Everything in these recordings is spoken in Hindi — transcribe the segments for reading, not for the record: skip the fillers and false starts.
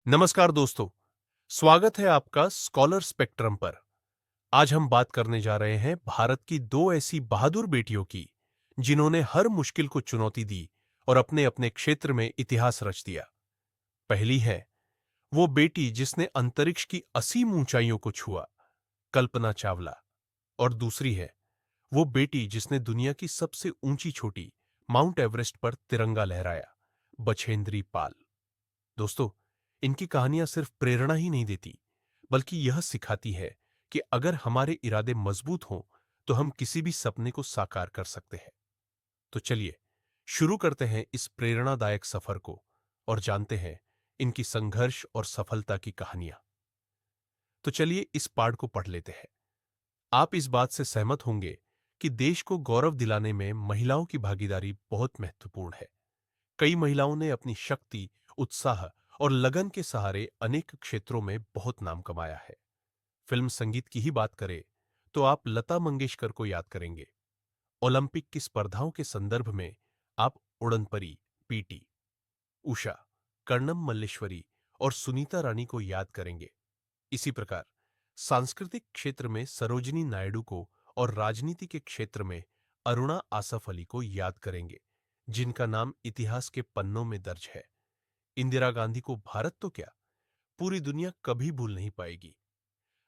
नमस्कार दोस्तों, स्वागत है आपका स्कॉलर स्पेक्ट्रम पर। आज हम बात करने जा रहे हैं भारत की दो ऐसी बहादुर बेटियों की, जिन्होंने हर मुश्किल को चुनौती दी और अपने अपने क्षेत्र में इतिहास रच दिया। पहली है वो बेटी जिसने अंतरिक्ष की असीम ऊंचाइयों को छुआ, कल्पना चावला। और दूसरी है वो बेटी जिसने दुनिया की सबसे ऊंची चोटी माउंट एवरेस्ट पर तिरंगा लहराया, बछेंद्री पाल। दोस्तों, इनकी कहानियां सिर्फ प्रेरणा ही नहीं देती, बल्कि यह सिखाती है कि अगर हमारे इरादे मजबूत हों, तो हम किसी भी सपने को साकार कर सकते हैं। तो चलिए, शुरू करते हैं इस प्रेरणादायक सफर को और जानते हैं इनकी संघर्ष और सफलता की कहानियां। तो चलिए इस पाठ को पढ़ लेते हैं। आप इस बात से सहमत होंगे कि देश को गौरव दिलाने में महिलाओं की भागीदारी बहुत महत्वपूर्ण है। कई महिलाओं ने अपनी शक्ति, उत्साह और लगन के सहारे अनेक क्षेत्रों में बहुत नाम कमाया है। फिल्म संगीत की ही बात करें तो आप लता मंगेशकर को याद करेंगे। ओलंपिक की स्पर्धाओं के संदर्भ में आप उड़नपरी, पीटी उषा, कर्णम मल्लेश्वरी और सुनीता रानी को याद करेंगे। इसी प्रकार सांस्कृतिक क्षेत्र में सरोजिनी नायडू को और राजनीति के क्षेत्र में अरुणा आसफ अली को याद करेंगे, जिनका नाम इतिहास के पन्नों में दर्ज है। इंदिरा गांधी को भारत तो क्या, पूरी दुनिया कभी भूल नहीं पाएगी।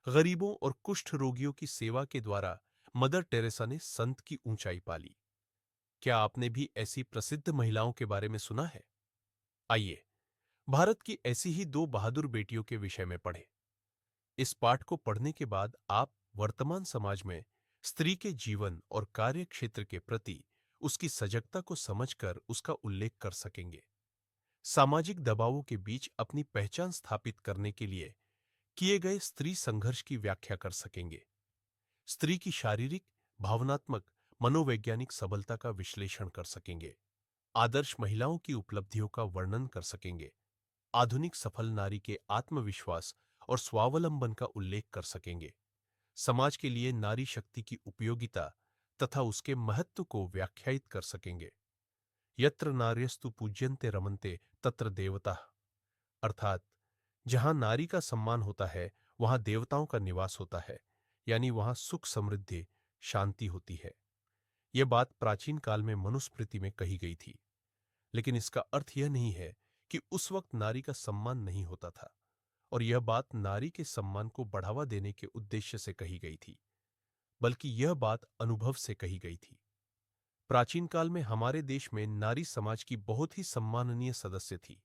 गरीबों और कुष्ठ रोगियों की सेवा के द्वारा मदर टेरेसा ने संत की ऊंचाई पाली। क्या आपने भी ऐसी प्रसिद्ध महिलाओं के बारे में सुना है? आइए, भारत की ऐसी ही दो बहादुर बेटियों के विषय में पढ़ें। इस पाठ को पढ़ने के बाद आप वर्तमान समाज में स्त्री के जीवन और कार्य क्षेत्र के प्रति उसकी सजगता को समझकर उसका उल्लेख कर सकेंगे। सामाजिक दबावों के बीच अपनी पहचान स्थापित करने के लिए किए गए स्त्री संघर्ष की व्याख्या कर सकेंगे। स्त्री की शारीरिक, भावनात्मक, मनोवैज्ञानिक सबलता का विश्लेषण कर सकेंगे। आदर्श महिलाओं की उपलब्धियों का वर्णन कर सकेंगे। आधुनिक सफल नारी के आत्मविश्वास और स्वावलंबन का उल्लेख कर सकेंगे। समाज के लिए नारी शक्ति की उपयोगिता तथा उसके महत्व को व्याख्यायित कर सकेंगे। यत्र नार्यस्तु पूज्यन्ते रमन्ते तत्र देवता, अर्थात जहां नारी का सम्मान होता है वहां देवताओं का निवास होता है, यानी वहां सुख, समृद्धि, शांति होती है। यह बात प्राचीन काल में मनुस्मृति में कही गई थी, लेकिन इसका अर्थ यह नहीं है कि उस वक्त नारी का सम्मान नहीं होता था, और यह बात नारी के सम्मान को बढ़ावा देने के उद्देश्य से कही गई थी, बल्कि यह बात अनुभव से कही गई थी। प्राचीन काल में हमारे देश में नारी समाज की बहुत ही सम्माननीय सदस्य थी।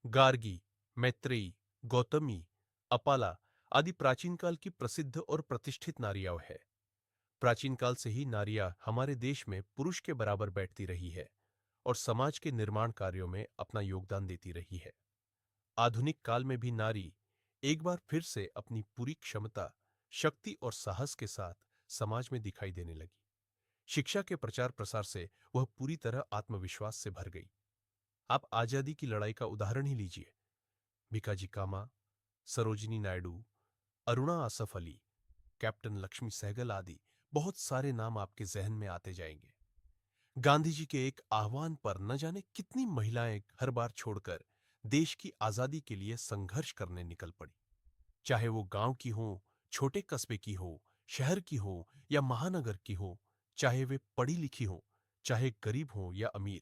गार्गी, मैत्रेयी, गौतमी, अपाला आदि प्राचीन काल की प्रसिद्ध और प्रतिष्ठित नारियां है। प्राचीन काल से ही नारियां हमारे देश में पुरुष के बराबर बैठती रही है और समाज के निर्माण कार्यों में अपना योगदान देती रही है। आधुनिक काल में भी नारी एक बार फिर से अपनी पूरी क्षमता, शक्ति और साहस के साथ समाज में दिखाई देने लगी। शिक्षा के प्रचार प्रसार से वह पूरी तरह आत्मविश्वास से भर गई। आप आजादी की लड़ाई का उदाहरण ही लीजिए। भिकाजी कामा, सरोजिनी नायडू, अरुणा आसफ अली, कैप्टन लक्ष्मी सहगल आदि बहुत सारे नाम आपके जहन में आते जाएंगे। गांधी जी के एक आह्वान पर न जाने कितनी महिलाएं घर बार छोड़कर देश की आजादी के लिए संघर्ष करने निकल पड़ी। चाहे वो गांव की हो, छोटे कस्बे की हो, शहर की हो या महानगर की हो, चाहे वे पढ़ी लिखी हो, चाहे गरीब हो या अमीर,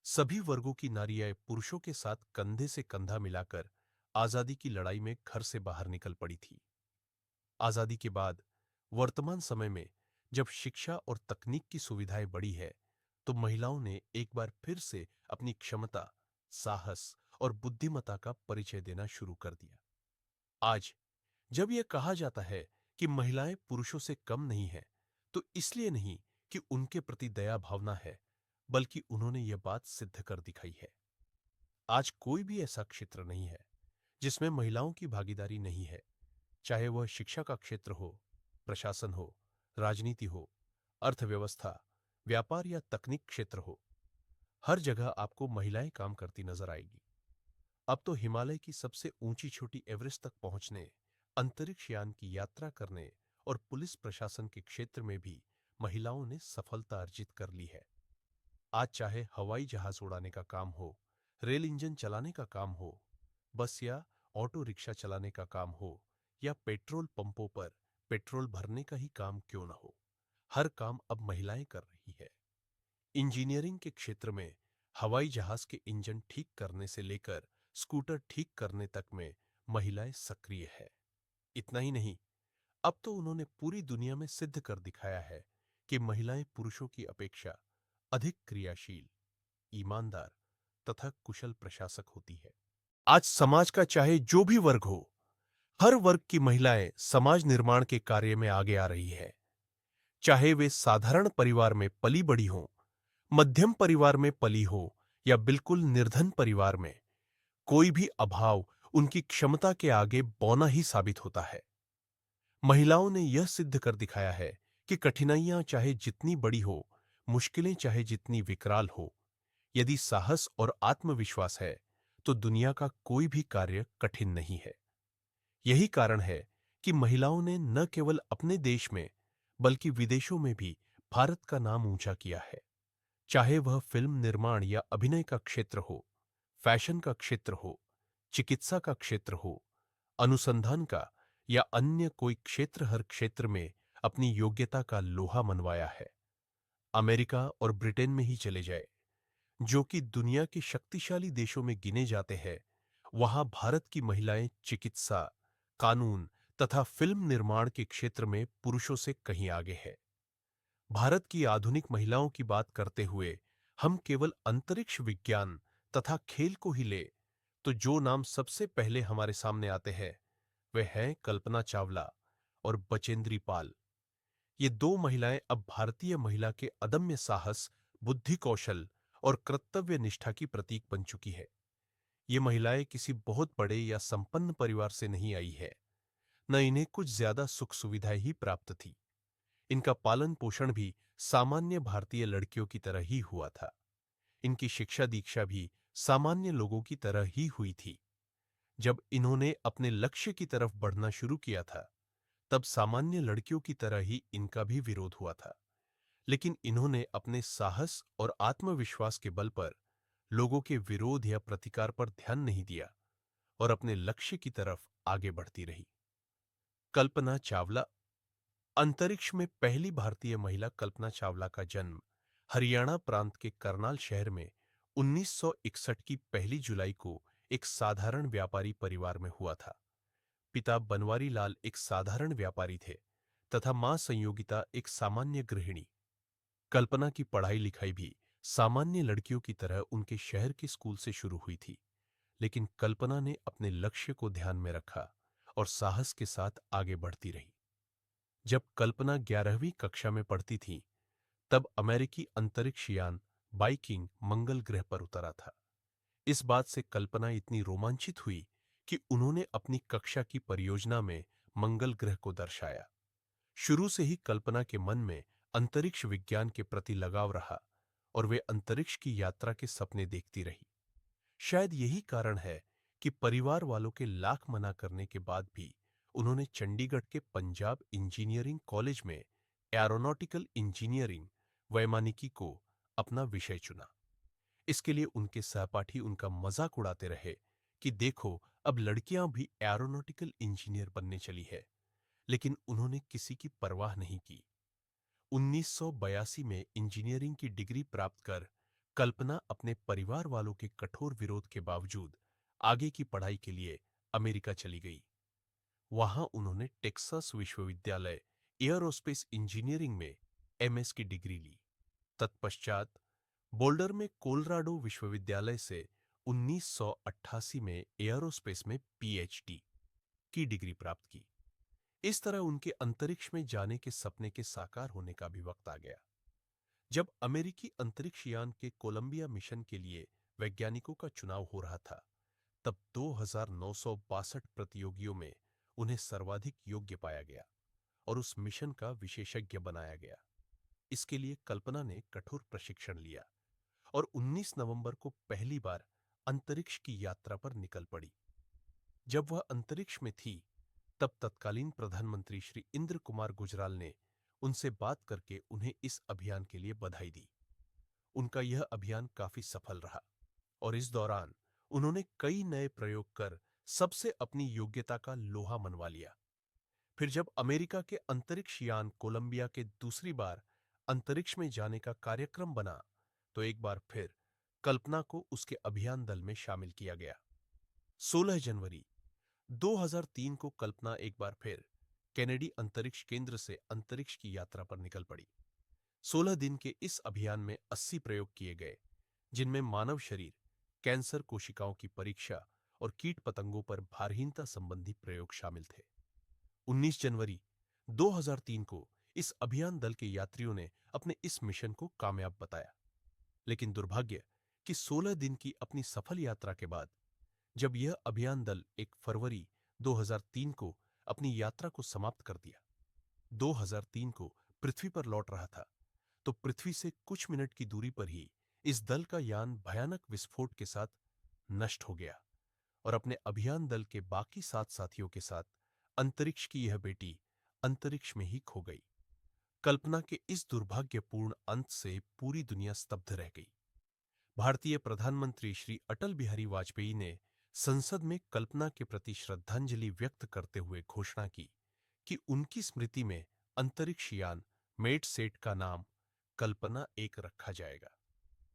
सभी वर्गों की नारियां पुरुषों के साथ कंधे से कंधा मिलाकर आजादी की लड़ाई में घर से बाहर निकल पड़ी थी। आजादी के बाद वर्तमान समय में जब शिक्षा और तकनीक की सुविधाएं बढ़ी है, तो महिलाओं ने एक बार फिर से अपनी क्षमता, साहस और बुद्धिमत्ता का परिचय देना शुरू कर दिया। आज जब यह कहा जाता है कि महिलाएं पुरुषों से कम नहीं हैं, तो इसलिए नहीं कि उनके प्रति दया भावना है, बल्कि उन्होंने यह बात सिद्ध कर दिखाई है। आज कोई भी ऐसा क्षेत्र नहीं है जिसमें महिलाओं की भागीदारी नहीं है, चाहे वह शिक्षा का क्षेत्र हो, प्रशासन हो, राजनीति हो, अर्थव्यवस्था, व्यापार या तकनीक क्षेत्र हो। हर जगह आपको महिलाएं काम करती नजर आएगी। अब तो हिमालय की सबसे ऊंची चोटी एवरेस्ट तक पहुंचने, अंतरिक्ष यान की यात्रा करने और पुलिस प्रशासन के क्षेत्र में भी महिलाओं ने सफलता अर्जित कर ली है। आज चाहे हवाई जहाज उड़ाने का काम हो, रेल इंजन चलाने का काम हो, बस या ऑटो रिक्शा चलाने का काम हो या पेट्रोल पंपों पर पेट्रोल भरने का ही काम क्यों न हो, हर काम अब महिलाएं कर रही है। इंजीनियरिंग के क्षेत्र में हवाई जहाज के इंजन ठीक करने से लेकर स्कूटर ठीक करने तक में महिलाएं सक्रिय है। इतना ही नहीं, अब तो उन्होंने पूरी दुनिया में सिद्ध कर दिखाया है कि महिलाएं पुरुषों की अपेक्षा अधिक क्रियाशील, ईमानदार तथा कुशल प्रशासक होती है। आज समाज का चाहे जो भी वर्ग हो, हर वर्ग की महिलाएं समाज निर्माण के कार्य में आगे आ रही है। चाहे वे साधारण परिवार में पली बड़ी हों, मध्यम परिवार में पली हो या बिल्कुल निर्धन परिवार में, कोई भी अभाव उनकी क्षमता के आगे बौना ही साबित होता है। महिलाओं ने यह सिद्ध कर दिखाया है कि कठिनाइयां चाहे जितनी बड़ी हो, मुश्किलें चाहे जितनी विकराल हो, यदि साहस और आत्मविश्वास है तो दुनिया का कोई भी कार्य कठिन नहीं है। यही कारण है कि महिलाओं ने न केवल अपने देश में बल्कि विदेशों में भी भारत का नाम ऊंचा किया है। चाहे वह फिल्म निर्माण या अभिनय का क्षेत्र हो, फैशन का क्षेत्र हो, चिकित्सा का क्षेत्र हो, अनुसंधान का या अन्य कोई क्षेत्र, हर क्षेत्र में अपनी योग्यता का लोहा मनवाया है। अमेरिका और ब्रिटेन में ही चले जाए, जो कि दुनिया के शक्तिशाली देशों में गिने जाते हैं, वहां भारत की महिलाएं चिकित्सा, कानून तथा फिल्म निर्माण के क्षेत्र में पुरुषों से कहीं आगे है। भारत की आधुनिक महिलाओं की बात करते हुए हम केवल अंतरिक्ष विज्ञान तथा खेल को ही ले तो जो नाम सबसे पहले हमारे सामने आते हैं वे हैं कल्पना चावला और बचेंद्री पाल। ये दो महिलाएं अब भारतीय महिला के अदम्य साहस, बुद्धि कौशल और कर्तव्य निष्ठा की प्रतीक बन चुकी है। ये महिलाएं किसी बहुत बड़े या संपन्न परिवार से नहीं आई है, न इन्हें कुछ ज्यादा सुख सुविधाएं ही प्राप्त थी। इनका पालन पोषण भी सामान्य भारतीय लड़कियों की तरह ही हुआ था। इनकी शिक्षा दीक्षा भी सामान्य लोगों की तरह ही हुई थी। जब इन्होंने अपने लक्ष्य की तरफ बढ़ना शुरू किया था, तब सामान्य लड़कियों की तरह ही इनका भी विरोध हुआ था। लेकिन इन्होंने अपने साहस और आत्मविश्वास के बल पर लोगों के विरोध या प्रतिकार पर ध्यान नहीं दिया और अपने लक्ष्य की तरफ आगे बढ़ती रही। कल्पना चावला। अंतरिक्ष में पहली भारतीय महिला कल्पना चावला का जन्म हरियाणा प्रांत के करनाल शहर में 1961 की पहली जुलाई को एक साधारण व्यापारी परिवार में हुआ था। पिता बनवारी लाल एक साधारण व्यापारी थे तथा मां संयोगिता एक सामान्य गृहिणी। कल्पना की पढ़ाई लिखाई भी सामान्य लड़कियों की तरह उनके शहर के स्कूल से शुरू हुई थी, लेकिन कल्पना ने अपने लक्ष्य को ध्यान में रखा और साहस के साथ आगे बढ़ती रही। जब कल्पना 11वीं कक्षा में पढ़ती थी, तब अमेरिकी अंतरिक्ष यान बाइकिंग मंगल ग्रह पर उतरा था। इस बात से कल्पना इतनी रोमांचित हुई कि उन्होंने अपनी कक्षा की परियोजना में मंगल ग्रह को दर्शाया। शुरू से ही कल्पना के मन में अंतरिक्ष विज्ञान के प्रति लगाव रहा और वे अंतरिक्ष की यात्रा के सपने देखती रही। शायद यही कारण है कि परिवार वालों के लाख मना करने के बाद भी उन्होंने चंडीगढ़ के पंजाब इंजीनियरिंग कॉलेज में एरोनॉटिकल इंजीनियरिंग, वैमानिकी को अपना विषय चुना। इसके लिए उनके सहपाठी उनका मजाक उड़ाते रहे कि देखो, अब लड़कियां भी एरोनॉटिकल इंजीनियर बनने चली है, लेकिन उन्होंने किसी की परवाह नहीं की। 1982 में इंजीनियरिंग की डिग्री प्राप्त कर कल्पना अपने परिवार वालों के कठोर विरोध के बावजूद आगे की पढ़ाई के लिए अमेरिका चली गई। वहां उन्होंने टेक्सास विश्वविद्यालय एयरोस्पेस इंजीनियरिंग में एमएस की डिग्री ली। तत्पश्चात बोल्डर में कोलोराडो विश्वविद्यालय से 1988 में एयरोस्पेस में पीएचडी की डिग्री प्राप्त की। इस तरह उनके अंतरिक्ष में जाने के सपने के साकार होने का भी वक्त आ गया। जब अमेरिकी अंतरिक्ष यान के कोलंबिया मिशन के लिए वैज्ञानिकों का चुनाव हो रहा था, तब 2962 प्रतियोगियों में उन्हें सर्वाधिक योग्य पाया गया और उस मिशन का विशेषज्ञ बनाया गया। इसके लिए कल्पना ने कठोर प्रशिक्षण लिया और 19 नवंबर को पहली बार अंतरिक्ष की यात्रा पर निकल पड़ी। जब वह अंतरिक्ष में थी, तब तत्कालीन प्रधानमंत्री श्री इंद्र कुमार गुजराल ने उनसे बात करके उन्हें इस अभियान के लिए बधाई दी। उनका यह अभियान काफी सफल रहा और इस दौरान उन्होंने कई नए प्रयोग कर सबसे अपनी योग्यता का लोहा मनवा लिया। फिर जब अमेरिका के अंतरिक्ष यान कोलंबिया के दूसरी बार अंतरिक्ष में जाने का कार्यक्रम बना, तो एक बार फिर कल्पना को उसके अभियान दल में शामिल किया गया। 16 जनवरी 2003 को कल्पना एक बार फिर केनेडी अंतरिक्ष केंद्र से अंतरिक्ष की यात्रा पर निकल पड़ी। 16 दिन के इस अभियान में 80 प्रयोग किए गए, जिनमें मानव शरीर, कैंसर कोशिकाओं की परीक्षा और कीट पतंगों पर भारहीनता संबंधी प्रयोग शामिल थे। 19 जनवरी 2003 को इस अभियान दल के यात्रियों ने अपने इस मिशन को कामयाब बताया। लेकिन दुर्भाग्य कि 16 दिन की अपनी सफल यात्रा के बाद जब यह अभियान दल 1 फरवरी 2003 को अपनी यात्रा को समाप्त कर दिया, 2003 को पृथ्वी पर लौट रहा था, तो पृथ्वी से कुछ मिनट की दूरी पर ही इस दल का यान भयानक विस्फोट के साथ नष्ट हो गया और अपने अभियान दल के बाकी 7 साथियों के साथ अंतरिक्ष की यह बेटी अंतरिक्ष में ही खो गई। कल्पना के इस दुर्भाग्यपूर्ण अंत से पूरी दुनिया स्तब्ध रह गई। भारतीय प्रधानमंत्री श्री अटल बिहारी वाजपेयी ने संसद में कल्पना के प्रति श्रद्धांजलि व्यक्त करते हुए घोषणा की कि उनकी स्मृति में अंतरिक्ष यान मेडसेट का नाम कल्पना 1 रखा जाएगा।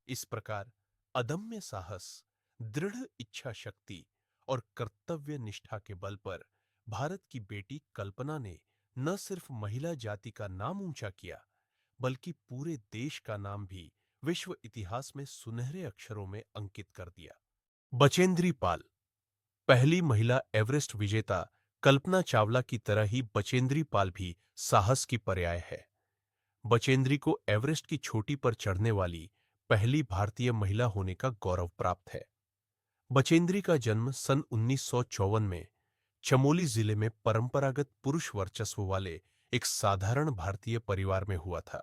इस प्रकार अदम्य साहस, दृढ़ इच्छा शक्ति और कर्तव्य निष्ठा के बल पर भारत की बेटी कल्पना ने न सिर्फ महिला जाति का नाम ऊंचा किया, बल्कि पूरे देश का नाम भी विश्व इतिहास में सुनहरे अक्षरों में अंकित कर दिया। बचेंद्री पाल, पहली महिला एवरेस्ट विजेता कल्पना चावला की तरह ही बचेंद्री पाल भी साहस की पर्याय है। बचेंद्री को एवरेस्ट की चोटी पर चढ़ने वाली पहली भारतीय महिला होने का गौरव प्राप्त है। बचेंद्री का जन्म सन 1954 में चमोली जिले में परंपरागत पुरुष वर्चस्व वाले एक साधारण भारतीय परिवार में हुआ था।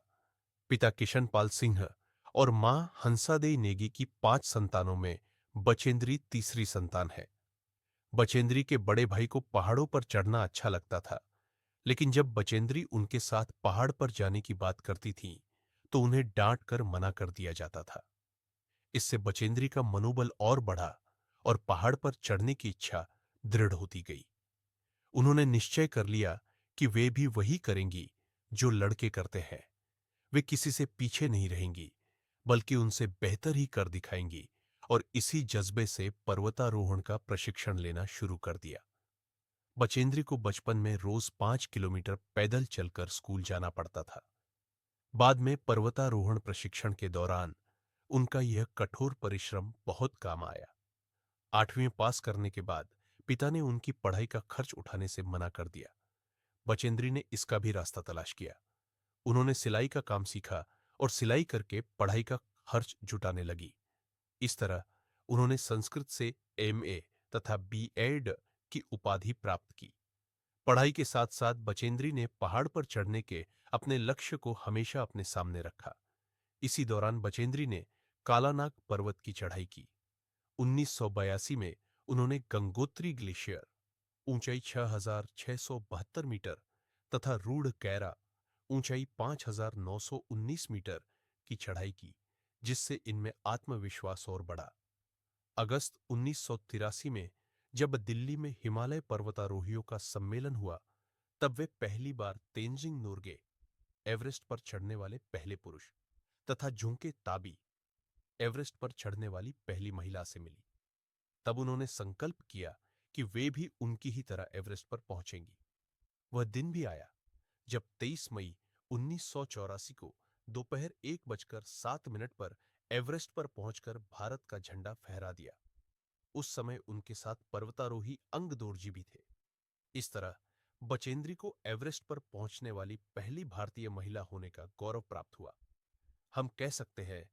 पिता किशन पाल सिंह और मां हंसादेई नेगी की 5 संतानों में बचेंद्री तीसरी संतान है। बचेंद्री के बड़े भाई को पहाड़ों पर चढ़ना अच्छा लगता था, लेकिन जब बचेंद्री उनके साथ पहाड़ पर जाने की बात करती थीं, तो उन्हें डांट कर मना कर दिया जाता था। इससे बचेंद्री का मनोबल और बढ़ा और पहाड़ पर चढ़ने की इच्छा दृढ़ होती गई। उन्होंने निश्चय कर लिया कि वे भी वही करेंगी जो लड़के करते हैं। वे किसी से पीछे नहीं रहेंगी, बल्कि उनसे बेहतर ही कर दिखाएंगी और इसी जज्बे से पर्वतारोहण का प्रशिक्षण लेना शुरू कर दिया। बचेंद्री को बचपन में रोज 5 किलोमीटर पैदल चलकर स्कूल जाना पड़ता था। बाद में पर्वतारोहण प्रशिक्षण के दौरान उनका यह कठोर परिश्रम बहुत काम आया। 8वीं पास करने के बाद पिता ने उनकी पढ़ाई का खर्च उठाने से मना कर दिया। बचेंद्री ने इसका भी रास्ता तलाश किया। उन्होंने सिलाई का काम सीखा और सिलाई करके पढ़ाई का खर्च जुटाने लगी। इस तरह उन्होंने संस्कृत से एमए तथा बीएड की उपाधि प्राप्त की। पढ़ाई के साथ साथ बचेंद्री ने पहाड़ पर चढ़ने के अपने लक्ष्य को हमेशा अपने सामने रखा। इसी दौरान बचेंद्री ने कालानाग पर्वत की चढ़ाई की। 1982 में उन्होंने गंगोत्री ग्लेशियर, ऊंचाई 6,672 मीटर तथा रूढ़ कैरा, ऊंचाई 5,919 मीटर की चढ़ाई की, जिससे इनमें आत्मविश्वास और बढ़ा। अगस्त 1983 में जब दिल्ली में हिमालय पर्वतारोहियों का सम्मेलन हुआ, तब वे पहली बार तेंजिंग नोर्गे, एवरेस्ट पर चढ़ने वाले पहले पुरुष, तथा झुंके ताबी, एवरेस्ट पर चढ़ने वाली पहली महिला से मिली। तब उन्होंने संकल्प किया कि वे भी उनकी ही तरह एवरेस्ट पर पहुंचेंगी। वह दिन भी आया जब 23 मई 1984 को दोपहर 1:07 पर एवरेस्ट पर पहुंचकर भारत का झंडा फहरा दिया। उस समय उनके साथ पर्वतारोही अंगदोरजी भी थे। इस तरह बचेंद्री को एवरेस्ट पर पहुंचने वाली पहली भारतीय महिला होने का गौरव प्राप्त हुआ। हम कह सकते हैं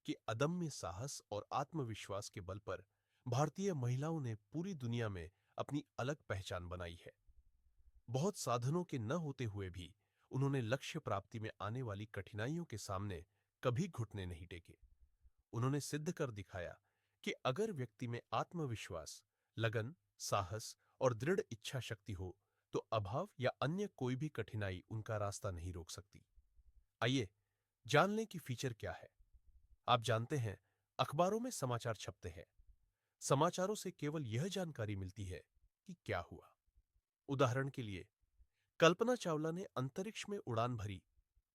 कि अदम्य साहस और आत्मविश्वास के बल पर भारतीय महिलाओं ने पूरी दुनिया में अपनी अलग पहचान बनाई है। बहुत साधनों के न होते हुए भी उन्होंने लक्ष्य प्राप्ति में आने वाली कठिनाइयों के सामने कभी घुटने नहीं टेके। उन्होंने सिद्ध कर दिखाया कि अगर व्यक्ति में आत्मविश्वास, लगन, साहस और दृढ़ इच्छा शक्ति हो, तो अभाव या अन्य कोई भी कठिनाई उनका रास्ता नहीं रोक सकती। आइए जान लें कि फीचर क्या है। आप जानते हैं, अखबारों में समाचार छपते हैं, समाचारों से केवल यह जानकारी मिलती है कि क्या हुआ। उदाहरण के लिए, कल्पना चावला ने अंतरिक्ष में उड़ान भरी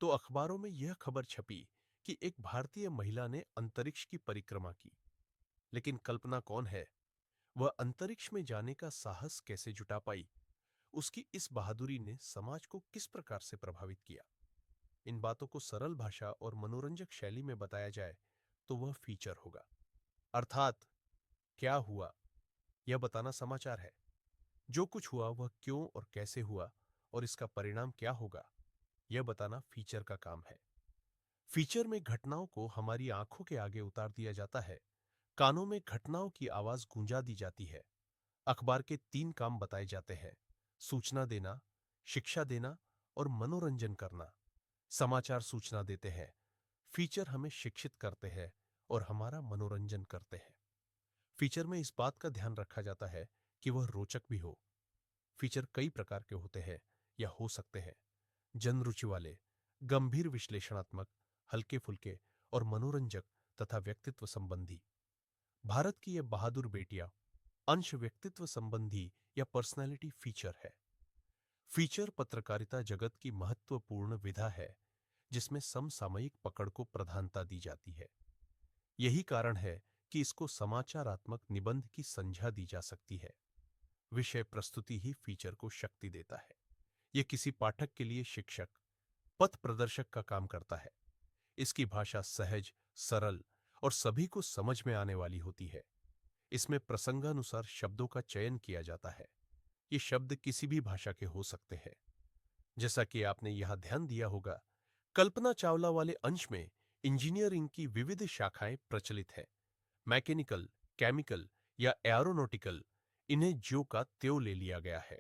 तो अखबारों में यह खबर छपी कि एक भारतीय महिला ने अंतरिक्ष की परिक्रमा की। लेकिन कल्पना कौन है, वह अंतरिक्ष में जाने का साहस कैसे जुटा पाई, उसकी इस बहादुरी ने समाज को किस प्रकार से प्रभावित किया, इन बातों को सरल भाषा और मनोरंजक शैली में बताया जाए तो वह फीचर होगा। अर्थात क्या हुआ यह बताना समाचार है, जो कुछ हुआ वह क्यों और कैसे हुआ और इसका परिणाम क्या होगा यह बताना फीचर का काम है। फीचर में घटनाओं को हमारी आंखों के आगे उतार दिया जाता है, कानों में घटनाओं की आवाज गूंजा दी जाती है। अखबार के 3 काम बताए जाते हैं: सूचना देना, शिक्षा देना और मनोरंजन करना। समाचार सूचना देते हैं, फीचर हमें शिक्षित करते हैं और हमारा मनोरंजन करते हैं। फीचर में इस बात का ध्यान रखा जाता है कि वह रोचक भी हो। फीचर कई प्रकार के होते हैं या हो सकते हैं: जन रुचि वाले, गंभीर विश्लेषणात्मक, हल्के फुल्के और मनोरंजक तथा व्यक्तित्व संबंधी। भारत की यह बहादुर बेटियां अंश व्यक्तित्व संबंधी या पर्सनैलिटी फीचर है। फीचर पत्रकारिता जगत की महत्वपूर्ण विधा है जिसमें समसामयिक पकड़ को प्रधानता दी जाती है। यही कारण है कि इसको समाचारात्मक निबंध की संज्ञा दी जा सकती है। विषय प्रस्तुति ही फीचर को शक्ति देता है। यह किसी पाठक के लिए शिक्षक, पथ प्रदर्शक का काम करता है। इसकी भाषा सहज, सरल और सभी को समझ में आने वाली होती है। इसमें प्रसंगानुसार शब्दों का चयन किया जाता है। ये शब्द किसी भी भाषा के हो सकते हैं। जैसा कि आपने यहां ध्यान दिया होगा, कल्पना चावला वाले अंश में इंजीनियरिंग की विविध शाखाएं प्रचलित है। मैकेनिकल, केमिकल या एरोनॉटिकल, इन्हें ज्यों का त्यों ले लिया गया है।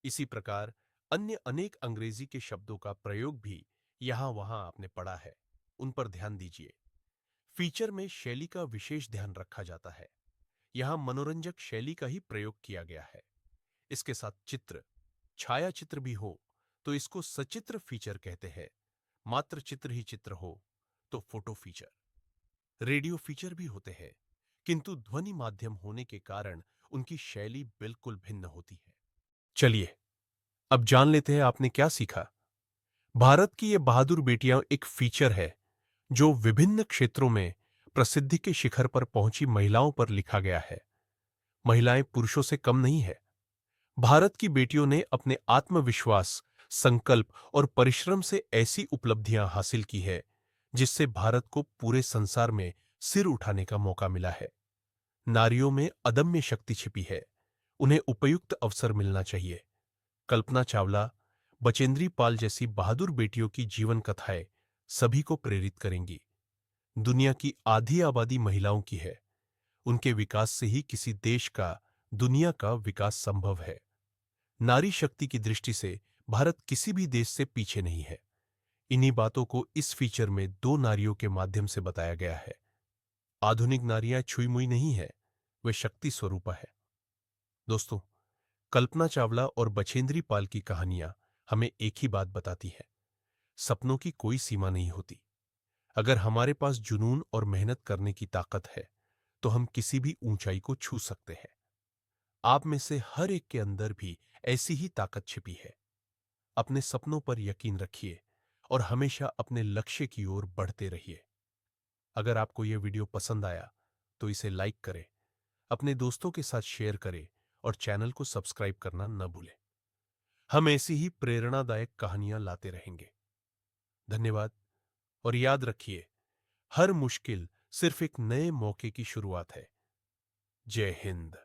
इसी प्रकार अन्य अनेक अंग्रेजी के शब्दों का प्रयोग भी यहां वहां आपने पढ़ा है, उन पर ध्यान दीजिए। फीचर में शैली का विशेष ध्यान रखा जाता है। यहां मनोरंजक शैली का ही प्रयोग किया गया है। इसके साथ चित्र, छायाचित्र भी हो तो इसको सचित्र फीचर कहते हैं। मात्र चित्र ही चित्र हो तो फोटो फीचर। रेडियो फीचर भी होते हैं, किंतु ध्वनि माध्यम होने के कारण उनकी शैली बिल्कुल भिन्न होती है। चलिए अब जान लेते हैं आपने क्या सीखा। भारत की ये बहादुर बेटियां एक फीचर है जो विभिन्न क्षेत्रों में प्रसिद्धि के शिखर पर पहुंची महिलाओं पर लिखा गया है। महिलाएं पुरुषों से कम नहीं है। भारत की बेटियों ने अपने आत्मविश्वास, संकल्प और परिश्रम से ऐसी उपलब्धियां हासिल की है जिससे भारत को पूरे संसार में सिर उठाने का मौका मिला है। नारियों में अदम्य शक्ति छिपी है, उन्हें उपयुक्त अवसर मिलना चाहिए। कल्पना चावला, बचेंद्री पाल जैसी बहादुर बेटियों की जीवन कथाएं सभी को प्रेरित करेंगी। दुनिया की आधी आबादी महिलाओं की है। उनके विकास से ही किसी देश का, दुनिया का विकास संभव है। नारी शक्ति की दृष्टि से भारत किसी भी देश से पीछे नहीं है। इन्हीं बातों को इस फीचर में 2 नारियों के माध्यम से बताया गया है। आधुनिक नारियां छुई मुई नहीं है, वे शक्ति स्वरूपा है। दोस्तों, कल्पना चावला और बछेंद्री पाल की कहानियां हमें एक ही बात बताती है: सपनों की कोई सीमा नहीं होती। अगर हमारे पास जुनून और मेहनत करने की ताकत है तो हम किसी भी ऊंचाई को छू सकते हैं। आप में से हर एक के अंदर भी ऐसी ही ताकत छिपी है। अपने सपनों पर यकीन रखिए और हमेशा अपने लक्ष्य की ओर बढ़ते रहिए। अगर आपको यह वीडियो पसंद आया तो इसे लाइक करें, अपने दोस्तों के साथ शेयर करें और चैनल को सब्सक्राइब करना न भूलें। हम ऐसी ही प्रेरणादायक कहानियां लाते रहेंगे। धन्यवाद और याद रखिए, हर मुश्किल सिर्फ एक नए मौके की शुरुआत है। जय हिंद।